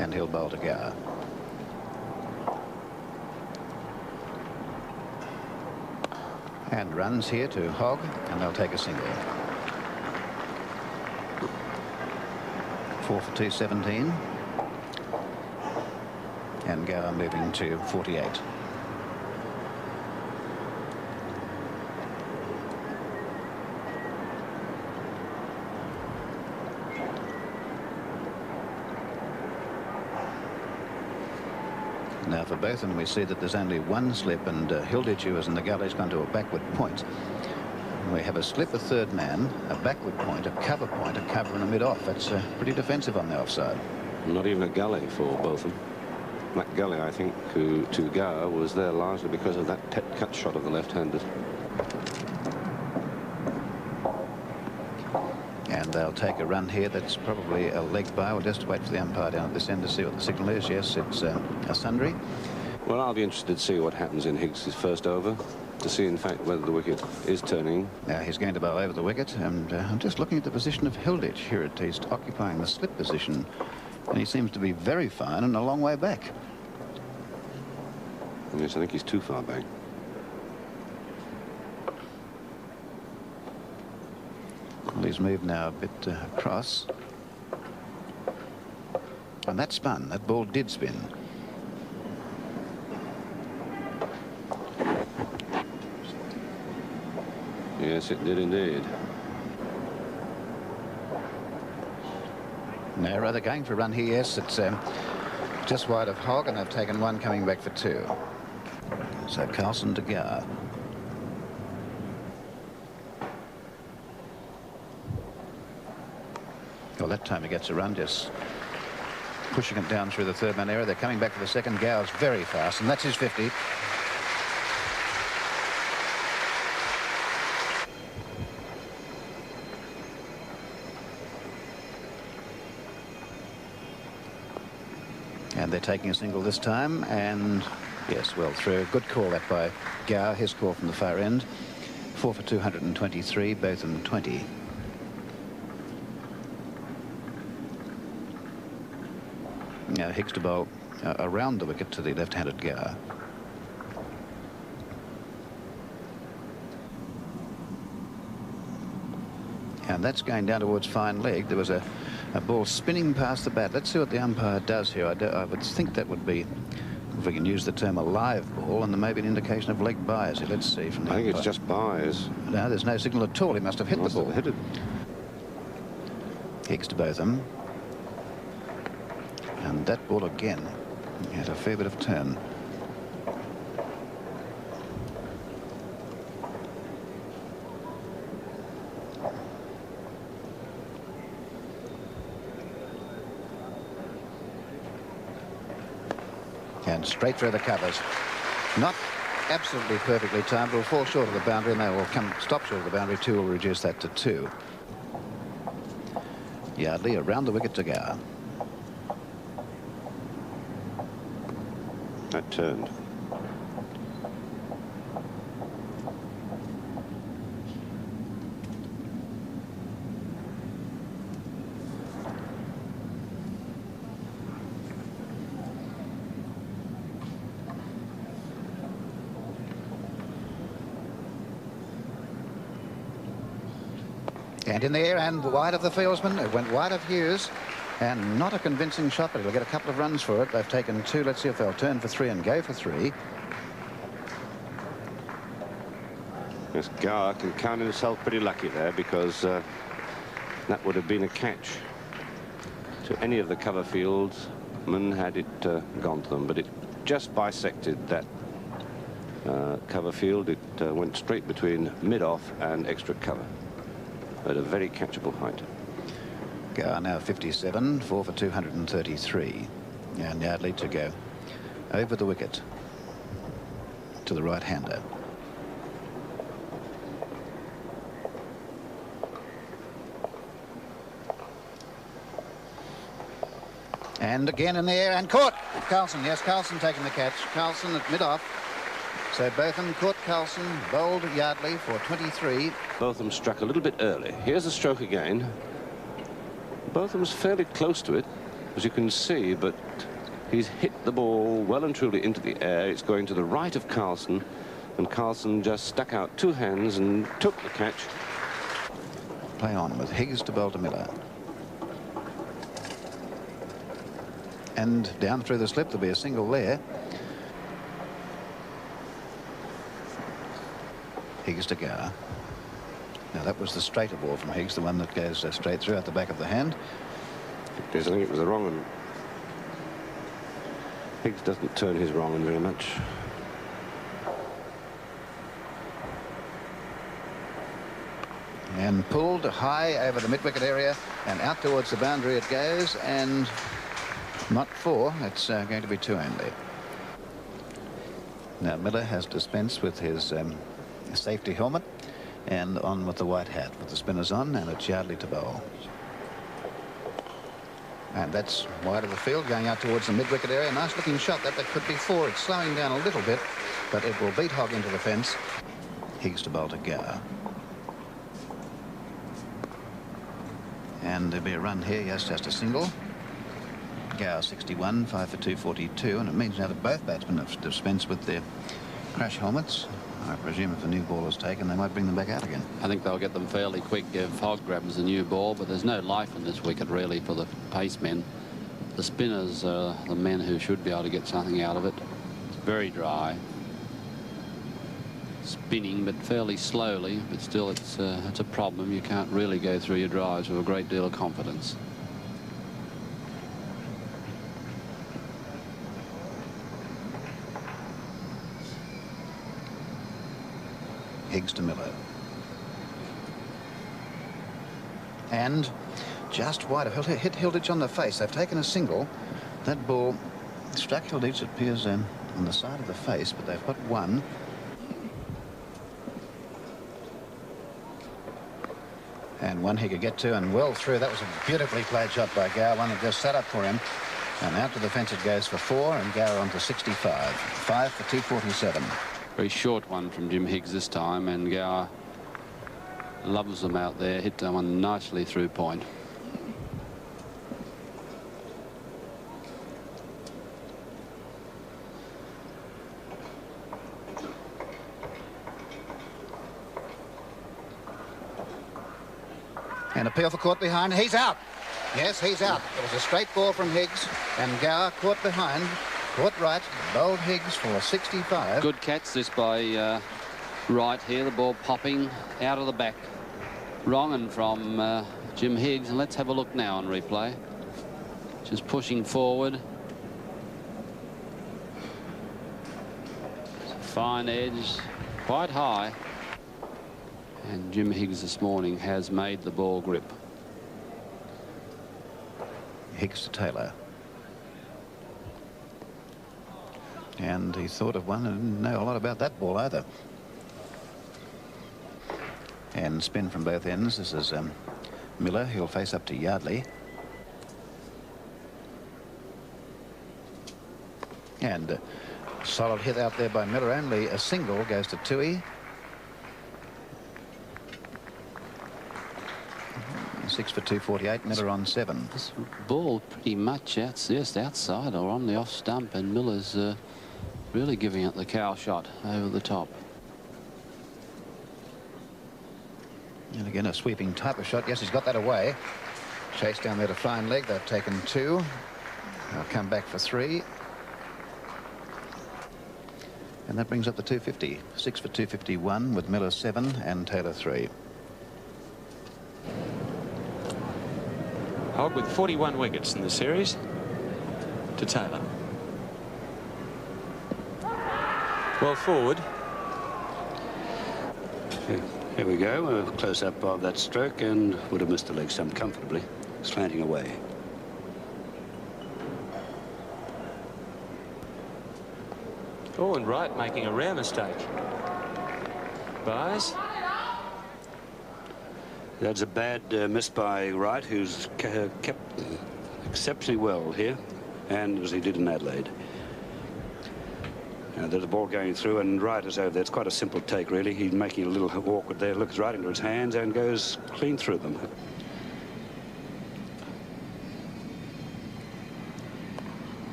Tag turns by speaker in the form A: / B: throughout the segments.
A: and he'll bowl to Gower. And runs here to Hogg, and they'll take a single. 4 for 217. And Gower moving to 48. Now for both of them we see that there's only one slip, and Hilditch, who is in the gully's gone to a backward point. We have a slip, a third man, a backward point, a cover, and a mid-off. That's pretty defensive on the offside.
B: Not even a gully for Botham. That gully, I think, to Gower was there largely because of that cut shot of the left-handers.
A: And they'll take a run here. That's probably a leg by. We'll just wait for the umpire down at this end to see what the signal is. Yes, it's a sundry.
B: Well, I'll be interested to see what happens in Higgs' first over, to see, in fact, whether the wicket is turning.
A: Now he's going to bowl over the wicket, and I'm just looking at the position of Hilditch here. He's occupying the slip position, and he seems to be very fine and a long way back.
B: Yes, I think he's too far back.
A: Well, he's moved now a bit across. And that spun. That ball did spin.
B: Yes, it did indeed.
A: No, rather going for a run here. Yes, it's just wide of Hogg, and they've taken one, coming back for two. So Carlson to Gower. Well, that time he gets a run, just pushing it down through the third man area. They're coming back for the second. Gower's very fast, and that's his 50. And they're taking a single this time, and yes, well through. Good call that by Gower, his call from the far end. 4 for 223, Botham 20. Now Higgs to bowl around the wicket to the left-handed Gower. And that's going down towards fine leg. There was a ball spinning past the bat. Let's see what the umpire does here. I would think that would be, if we can use the term, a live ball, and there may be an indication of leg bias here. Let's see from the
B: I think
A: umpire.
B: it's just bias.
A: No, there's no signal at all. He must have hit the ball.
B: Hit it.
A: Higgs to Botham. And that ball again had a fair bit of turn. And straight through the covers. Not absolutely perfectly timed. Will fall short of the boundary, and they will stop short of the boundary. Two will reduce that to 2. Yardley around the wicket to Gower.
B: That turned.
A: And in the air and wide of the fieldsman. It went wide of Hughes, and not a convincing shot, but he'll get a couple of runs for it. They've taken 2. Let's see if they'll turn for 3 and go for 3.
B: Yes, Gower can count himself pretty lucky there, because that would have been a catch to any of the cover fieldsmen had it gone to them, but it just bisected that cover field. It went straight between mid-off and extra cover at a very catchable height.
A: Gower now 57, 4 for 233. And Yardley to go over the wicket to the right-hander. And again in the air and caught. Carlson, yes, Carlson taking the catch. Carlson at mid-off. So Botham caught Carlson, bowled Yardley for 23.
B: Botham struck a little bit early. Here's the stroke again. Botham's fairly close to it. as you can see, but he's hit the ball well and truly into the air. It's going to the right of Carlson, and Carlson just stuck out two hands and took the catch.
A: Play on with Higgs to bowl to Miller. And down through the slip, there'll be a single there. Higgs to Gower. Now that was the straighter ball from Higgs, the one that goes straight through at the back of the hand.
B: I think it was the wrong one. Higgs doesn't turn his wrong one very much.
A: And pulled high over the mid-wicket area and out towards the boundary it goes, and not 4. It's going to be 2 only. Now Miller has dispensed with his safety helmet and on with the white hat with the spinners on, and it's Yardley to bowl. And that's wide of the field, going out towards the mid-wicket area. Nice looking shot. That could be 4. It's slowing down a little bit, but it will beat Hogg into the fence. Higgs to bowl to Gower. And there'll be a run here. Yes, just a single. Gower 61, 5 for 242, and it means now that both batsmen have dispensed with their crash helmets. I presume if a new ball is taken, they might bring them back out again.
C: I think they'll get them fairly quick if Hogg grabs a new ball, but there's no life in this wicket really for the pacemen. The spinners are the men who should be able to get something out of it. It's very dry. Spinning, but fairly slowly, but still it's a problem. You can't really go through your drives with a great deal of confidence.
A: Higgs to Miller. And just wide of hit Hilditch on the face. They've taken a single. That ball struck Hilditch, it appears, on the side of the face, but they've got one. And one he could get to, and well through. That was a beautifully played shot by Gower, one that just set up for him. And out to the fence it goes for 4, and Gower on to 65. 5 for 247.
C: Very short one from Jim Higgs this time, and Gower loves them out there. Hit that one nicely through point.
A: And appeal for caught behind. He's out. Yes, he's out. It was a straight ball from Higgs, and Gower caught behind. Caught right, bowled Higgs for 65.
C: Good catch this by Wright here. The ball popping out of the back. Wrong and from Jim Higgs. And let's have a look now on replay. Just pushing forward. Fine edge, quite high. And Jim Higgs this morning has made the ball grip.
A: Higgs to Taylor. And he thought of one and didn't know a lot about that ball either. And spin from both ends. This is Miller. He'll face up to Yardley. And solid hit out there by Miller. Only a single goes to Toohey. 6 for 248. Miller on 7.
C: This ball pretty much just outside or on the off stump, and Miller's really giving it the cow shot over the top.
A: And again, a sweeping type of shot. Yes, he's got that away. Chase down there to fine leg. They've taken 2. They'll come back for 3. And that brings up the 250. 6 for 251 with Miller 7 and Taylor 3.
D: Hogg with 41 wickets in the series to Taylor. Well forward.
E: Here we go, a close-up of that stroke, and would have missed the leg stump comfortably, slanting away.
D: Oh, and Wright making a rare mistake. Buys.
E: That's a bad miss by Wright, who's kept exceptionally well here, and as he did in Adelaide. There's a ball going through, and Wright is over there. It's quite a simple take, really. He's making it a little awkward there. Looks right into his hands and goes clean through them.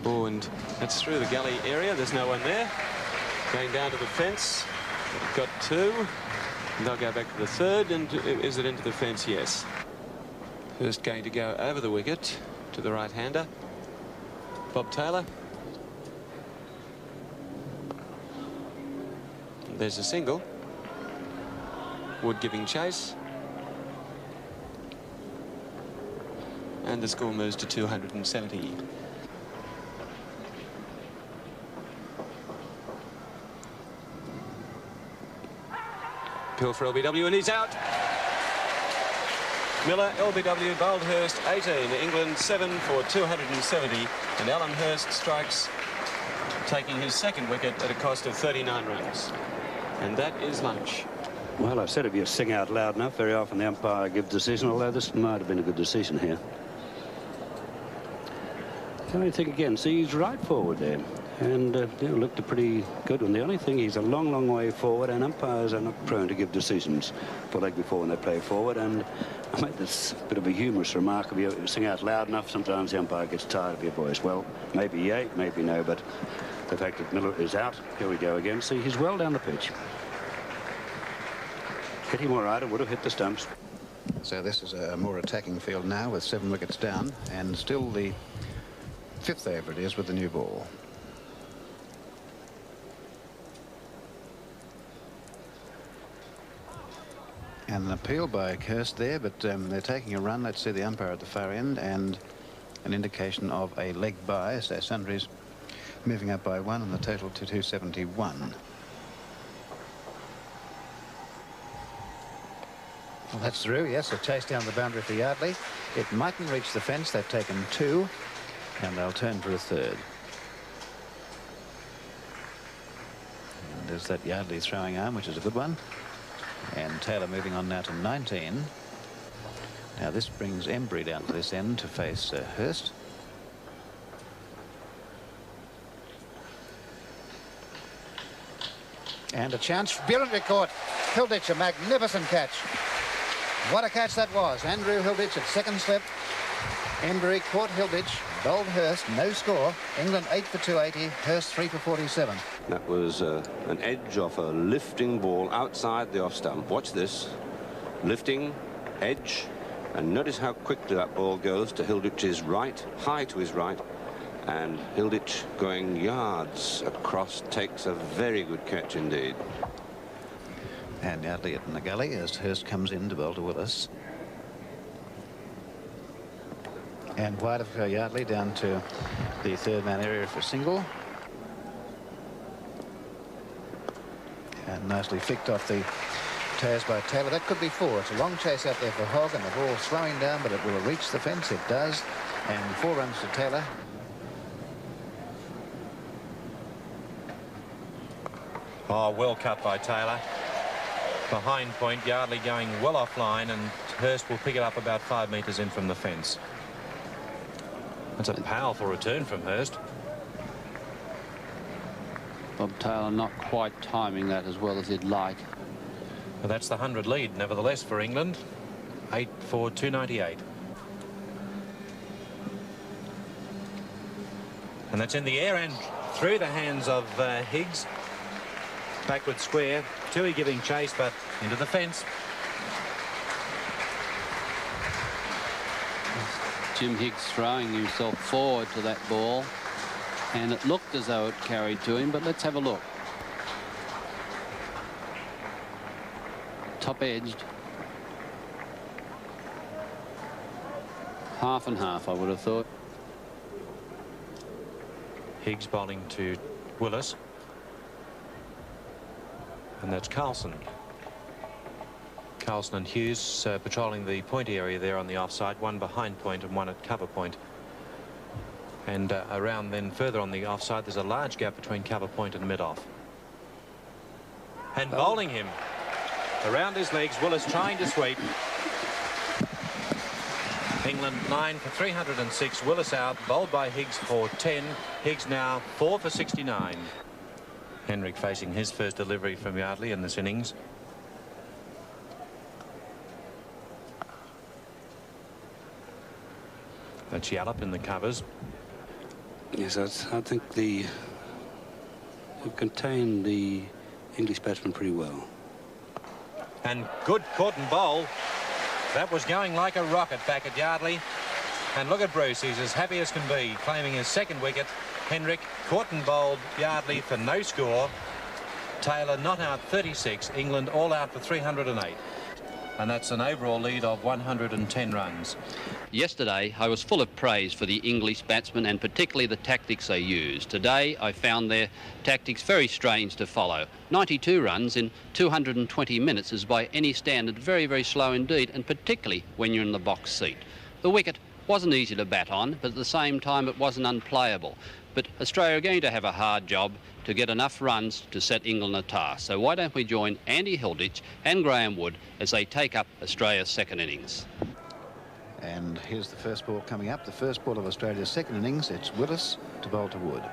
D: Oh, and that's through the gully area. There's no one there. Going down to the fence. Got two. And they'll go back to the third. And is it into the fence? Yes. First going to go over the wicket to the right-hander, Bob Taylor. There's a single. Wood giving chase. And the score moves to 270. Pill for LBW, and he's out. Miller, LBW, bowled Hurst 18, England 7 for 270, and Alan Hurst strikes, taking his second wicket at a cost of 39 runs. And that is lunch.
E: Well, I said if you sing out loud enough, very often the umpire gives decision, although this might have been a good decision here. Can I think again? See, he's right forward there. And looked a pretty good one. The only thing, he's a long, long way forward, and umpires are not prone to give decisions for leg before when they play forward. And I made this bit of a humorous remark: if you sing out loud enough, sometimes the umpire gets tired of your voice. Well, maybe yay, maybe no, but the fact that Miller is out, here we go again. See, he's well down the pitch. Hit him all right, it would have hit the stumps.
A: So this is a more attacking field now with 7 wickets down, and still the 5th over it is with the new ball. And an appeal by Hurst there, but they're taking a run. Let's see the umpire at the far end, and an indication of a leg by. So Sunday's moving up by 1 and the total to 271. Well, that's through, yes, a chase down the boundary for Yardley. It mightn't reach the fence. They've taken 2, and they'll turn for a 3rd. And there's that Yardley throwing arm, which is a good one. And Taylor moving on now to 19. Now this brings Embry down to this end to face Hurst. And a chance, brilliantly caught. Hilditch, a magnificent catch. What a catch that was. Andrew Hilditch at second slip. Embry caught Hilditch, bowled Hurst, no score. England 8 for 280, Hurst 3 for 47.
B: That was an edge off a lifting ball outside the off stump. Watch this. Lifting, edge, and notice how quickly that ball goes to Hilditch's right, high to his right. And Hilditch going yards across takes a very good catch indeed.
A: And Yardley in the gully as Hurst comes in to bowl to Willis. And wide of Yardley down to the 3rd man area for a single. And nicely flicked off the toes by Taylor. That could be 4. It's a long chase out there for Hogg, and the ball slowing down, but it will reach the fence. It does. And 4 runs to Taylor.
F: Oh, well cut by Taylor. Behind point, Yardley going well offline, and Hurst will pick it up about 5 metres in from the fence. That's a powerful return from Hurst.
C: Bob Taylor not quite timing that as well as he'd like.
F: Well, that's the 100 lead, nevertheless, for England. 8 for 298. And that's in the air and through the hands of Higgs. Backward square. Toohey giving chase, but into the fence.
C: Jim Higgs throwing himself forward to that ball, and it looked as though it carried to him, but let's have a look. Top edged. Half and half, I would have thought.
F: Higgs bowling to Willis. And that's Carlson. Carlson and Hughes patrolling the point area there on the offside, one behind point and one at cover point. And around then further on the offside, there's a large gap between cover point and mid-off. And bowling him around his legs, Willis trying to sweep. England 9 for 306, Willis out, bowled by Higgs for 10. Higgs now 4 for 69. Henrik facing his first delivery from Yardley in this innings. That's Yallop in the covers.
E: Yes, I think they've contained the English batsman pretty well.
F: And good caught and bowl. That was going like a rocket back at Yardley. And look at Bruce, he's as happy as can be, claiming his second wicket. Hendrick caught and bowled Yardley for no score. Taylor not out 36, England all out for 308. And that's an overall lead of 110 runs.
C: Yesterday, I was full of praise for the English batsmen and particularly the tactics they used. Today, I found their tactics very strange to follow. 92 runs in 220 minutes is by any standard very, very slow indeed, and particularly when you're in the box seat. The wicket wasn't easy to bat on, but at the same time it wasn't unplayable. But Australia are going to have a hard job to get enough runs to set England a task. So why don't we join Andy Hilditch and Graham Wood as they take up Australia's second innings.
A: And here's the first ball coming up. The first ball of Australia's second innings. It's Willis to bowl to Wood.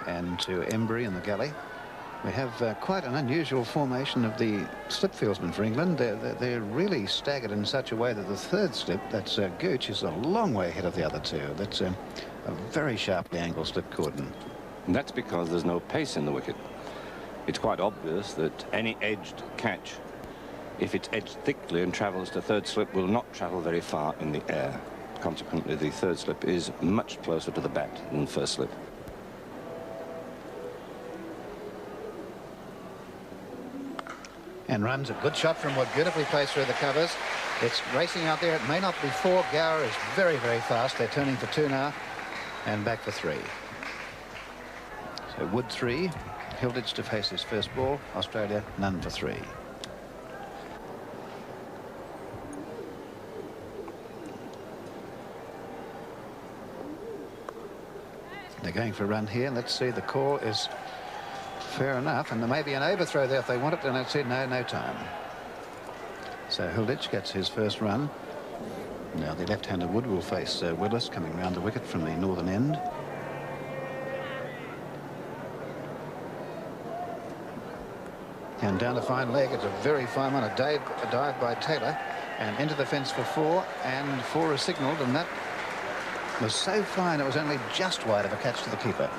A: And to Embry in the gully. We have quite an unusual formation of the slip fieldsmen for England. They're really staggered in such a way that the third slip, that's Gooch, is a long way ahead of the other two. That's a very sharply angled slip cordon.
B: And that's because there's no pace in the wicket. It's quite obvious that any edged catch, if it's edged thickly and travels to third slip, will not travel very far in the air. Consequently, the third slip is much closer to the bat than the first slip.
A: And runs a good shot from Wood, beautifully placed through the covers. It's racing out there. It may not be 4. Gower is very, very fast. They're turning for 2 now and back for 3. So Wood 3, Hilditch to face his first ball. Australia none for 3. They're going for a run here. Let's see, the call is fair enough, and there may be an overthrow there if they want it, and it said no time. So Hilditch gets his first run. Now the left-handed Wood will face Willis coming round the wicket from the northern end. And down a fine leg. It's a very fine one. A dive by Taylor, and into the fence for 4, and 4 is signalled, and that was so fine it was only just wide of a catch to the keeper.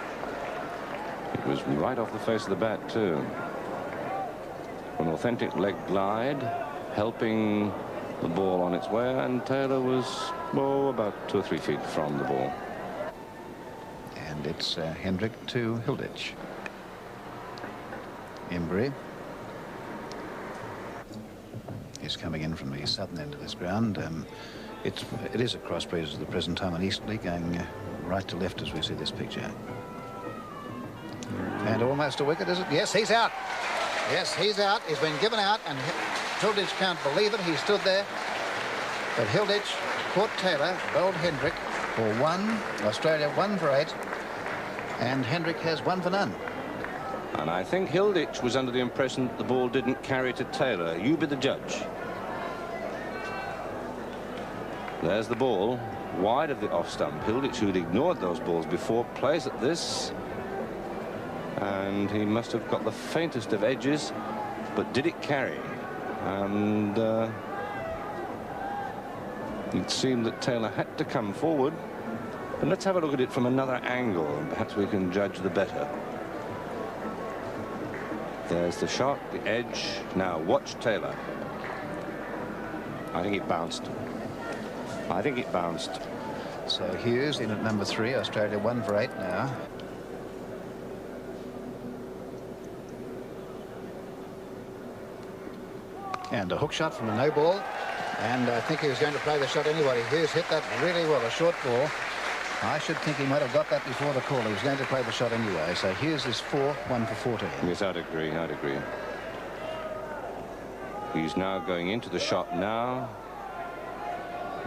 B: It was right off the face of the bat, too. An authentic leg glide, helping the ball on its way, and Taylor was, oh, about 2 or 3 feet from the ball.
A: And it's Hendrick to Hilditch. Embry is coming in from the southern end of this ground. It is a crossbreed at the present time on Eastleigh, going right to left as we see this picture. And almost a wicket, is it? Yes, he's out. Yes, he's out. He's been given out, and Hilditch can't believe it. He stood there. But Hilditch caught Taylor, bowled Hendrick for 1. Australia 1 for 8. And Hendrick has 1 for none.
B: And I think Hilditch was under the impression that the ball didn't carry to Taylor. You be the judge. There's the ball, wide of the off stump. Hilditch, who'd ignored those balls before, plays at this. And he must have got the faintest of edges, but did it carry? And it seemed that Taylor had to come forward. And let's have a look at it from another angle, and perhaps we can judge the better. There's the shot, the edge. Now watch Taylor. I think it bounced. I think it bounced.
A: So Hughes in at number 3. Australia 1 for 8 now. And a hook shot from a no ball. And I think he was going to play the shot anyway. Hughes hit that really well, a short ball. I should think he might have got that before the call. He was going to play the shot anyway. So Hughes is 4, 1 for 14.
B: Yes, I'd agree. I'd agree. He's now going into the shot now.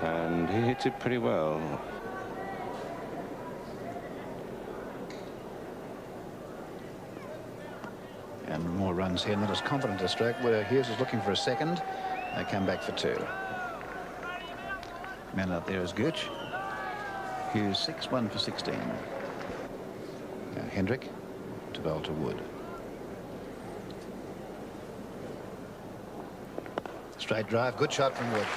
B: And he hits it pretty well.
A: And more runs here, not as confident a stroke, where Hughes is looking for a second. They come back for 2. Man out there is Gooch. Hughes 6, 1 for 16. Now Hendrick to bowl to Wood. Straight drive, good shot from Wood.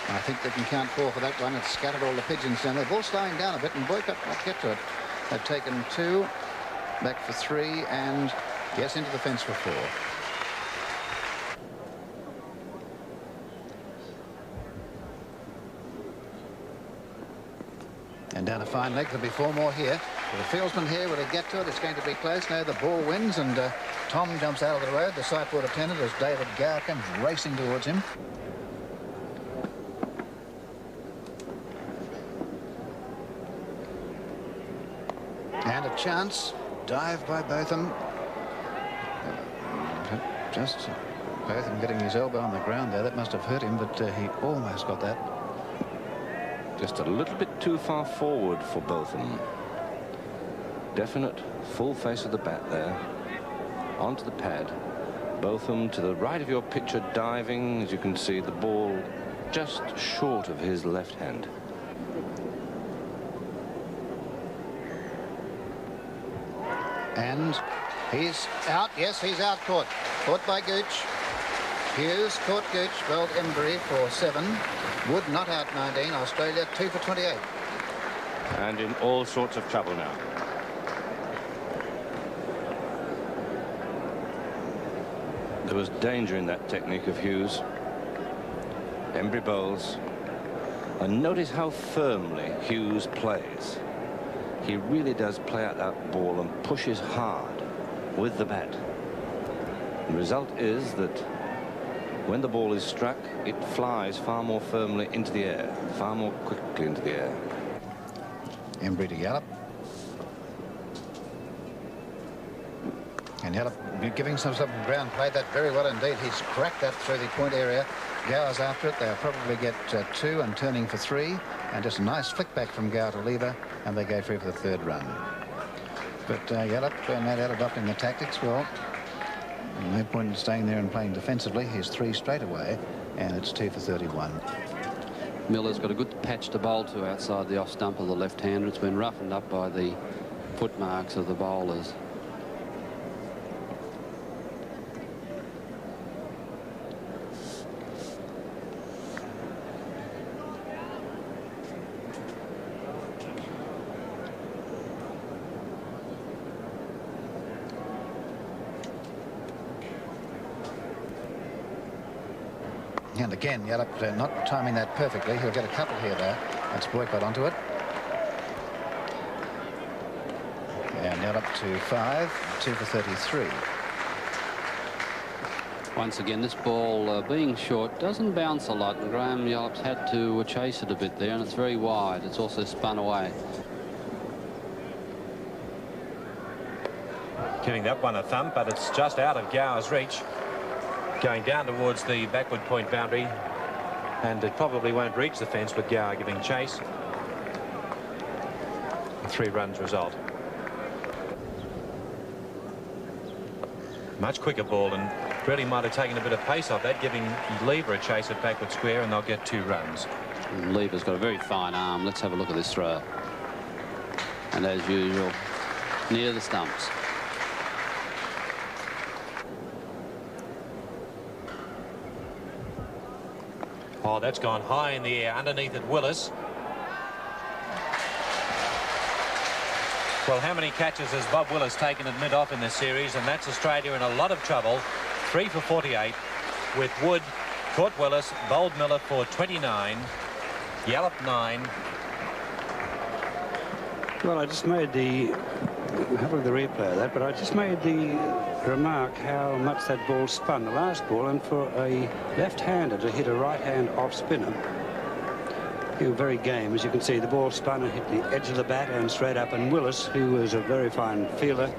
A: I think they can count 4 for that one. It's scattered all the pigeons down there. Ball slowing down a bit, and Boycott might get to it. They've taken 2, back for 3, and yes, into the fence for 4. And down a fine leg. There'll be 4 more here. The fieldsman here, will he get to it? It's going to be close. No, the ball wins, and Tom jumps out of the road. The sideboard attendant as David Gower comes racing towards him. And a chance. Dive by Botham. Just Botham getting his elbow on the ground there. That must have hurt him, but he almost got that.
B: Just a little bit too far forward for Botham. Definite full face of the bat there. Onto the pad. Botham to the right of your picture diving. As you can see, the ball just short of his left hand.
A: And he's out. Yes, he's out. Caught by Gooch. Hughes caught Gooch. Bowled Embry for 7. Wood not out 19. Australia 2 for 28.
B: And in all sorts of trouble now. There was danger in that technique of Hughes. Embry bowls. And notice how firmly Hughes plays. He really does play out that ball and pushes hard with the bat. The result is that when the ball is struck, it flies far more firmly into the air, far more quickly into the air.
A: Embry to Yallop. And Yallop giving some ground, played that very well indeed. He's cracked that through the point area. Gower's after it. They'll probably get 2 and turning for 3. And just a nice flick back from Gower to Lever, and they go through for the 3rd run. But Yallop, no doubt, adopting the tactics well. No point in staying there and playing defensively. He's 3 straight away, and it's 2 for 31.
C: Miller's got a good patch to bowl to outside the off stump of the left-hander. It's been roughened up by the footmarks of the bowlers.
A: And again, Yallop not timing that perfectly. He'll get a couple here, though. That's Boycott onto it. And Yallop to 5, 2 for 33.
C: Once again, this ball being short doesn't bounce a lot, and Graham Yallop's had to chase it a bit there, and it's very wide. It's also spun away.
F: Giving that one a thump, but it's just out of Gower's reach. Going down towards the backward point boundary, and it probably won't reach the fence with Gower giving chase. 3 runs result. Much quicker ball, and really might have taken a bit of pace off that, giving Lever a chase at backward square, and they'll get 2 runs.
C: Lever's got a very fine arm. Let's have a look at this throw. And as usual, near the stumps.
F: Oh, that's gone high in the air underneath at Willis. Well, how many catches has Bob Willis taken at mid-off in this series? And that's Australia in a lot of trouble. 3 for 48 with Wood, caught Willis, bowled Miller for 29, Yallop 9.
E: Well, I just made the, have a look at the replay of that, but I just made the remark how much that ball spun, the last ball, and for a left-hander to hit a right-hand off-spinner, he was very game. As you can see, the ball spun and hit the edge of the bat and straight up, and Willis, who was a very fine fielder,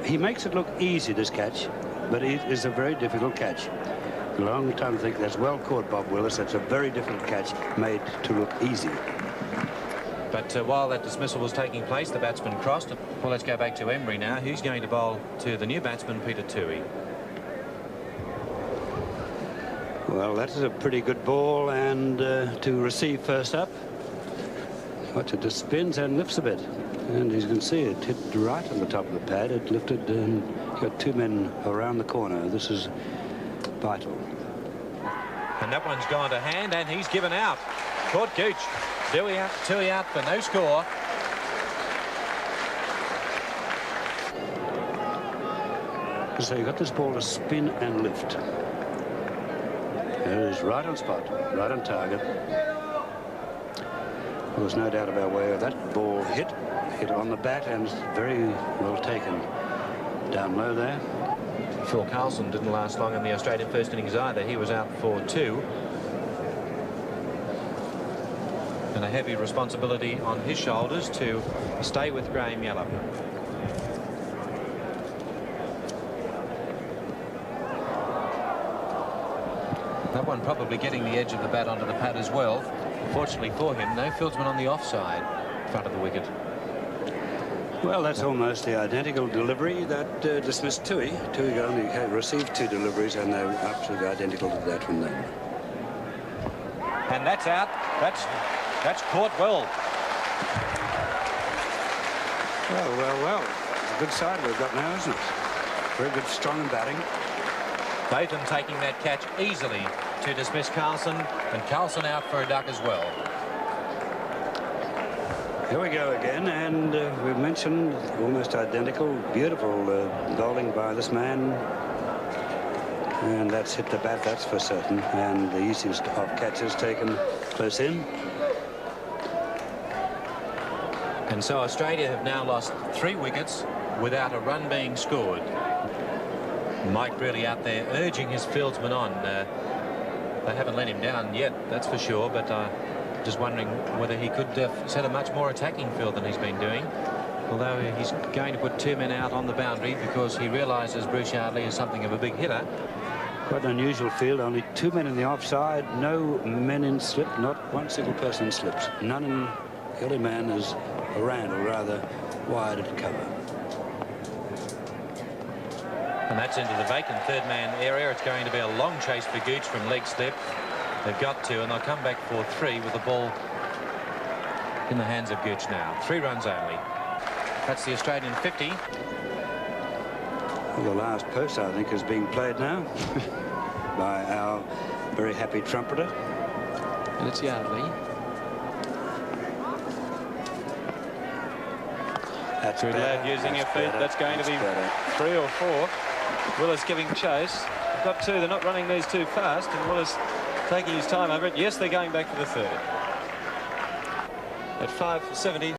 E: he makes it look easy, this catch, but it is a very difficult catch. A long time to think that's well caught, Bob Willis. That's a very difficult catch made to look easy.
F: But while that dismissal was taking place, the batsman crossed. Well, let's go back to Embry now. Who's going to bowl to the new batsman, Peter Toohey?
E: Well, that is a pretty good ball, and to receive first up. Watch it, just spins and lifts a bit. And as you can see, it hit right on the top of the pad. It lifted, and got 2 men around the corner. This is vital.
F: And that one's gone to hand, and he's given out. Caught Gooch. Tui out for no score.
E: So you got this ball to spin and lift. It is right on spot, right on target. There was no doubt about where that ball hit on the bat, and very well taken down low there.
F: Phil Carlson didn't last long in the Australian first innings either. He was out for 2. And a heavy responsibility on his shoulders to stay with Graham Yallop. That one probably getting the edge of the bat onto the pad as well. Fortunately for him, no fieldsman on the offside in front of the wicket.
E: Well, that's almost the identical delivery that dismissed Tui. Tui only had received 2 deliveries, and they were absolutely identical to that one then.
F: And that's out. That's caught well.
E: Well. A good side we've got now, isn't it? Very good, strong batting.
F: Botham taking that catch easily to dismiss Carlson, and Carlson out for a duck as well.
E: Here we go again, and we've mentioned almost identical, beautiful bowling by this man. And that's hit the bat, that's for certain. And the easiest of catches taken close in.
F: And so Australia have now lost 3 wickets without a run being scored. Mike really out there urging his fieldsman on. They haven't let him down yet, that's for sure, but just wondering whether he could set a much more attacking field than he's been doing. Although he's going to put 2 men out on the boundary because he realises Bruce Yardley is something of a big hitter.
E: Quite an unusual field, only 2 men in the offside, no men in slip, not one single person in slips. None in the other man is around, or rather wide at cover.
F: And that's into the vacant 3rd man area. It's going to be a long chase for Gooch from leg slip. They've got to, and they'll come back for 3 with the ball in the hands of Gooch now. 3 runs only. That's the Australian 50.
E: Well, the last post, I think, is being played now by our very happy trumpeter.
C: And it's Yardley.
E: That's
D: Good lad using your feet. That's going to be 3 or 4. Willis giving chase. They've got 2. They're not running these too fast, and Willis taking his time over it. Yes, they're going back for the 3rd. At 5 for 70.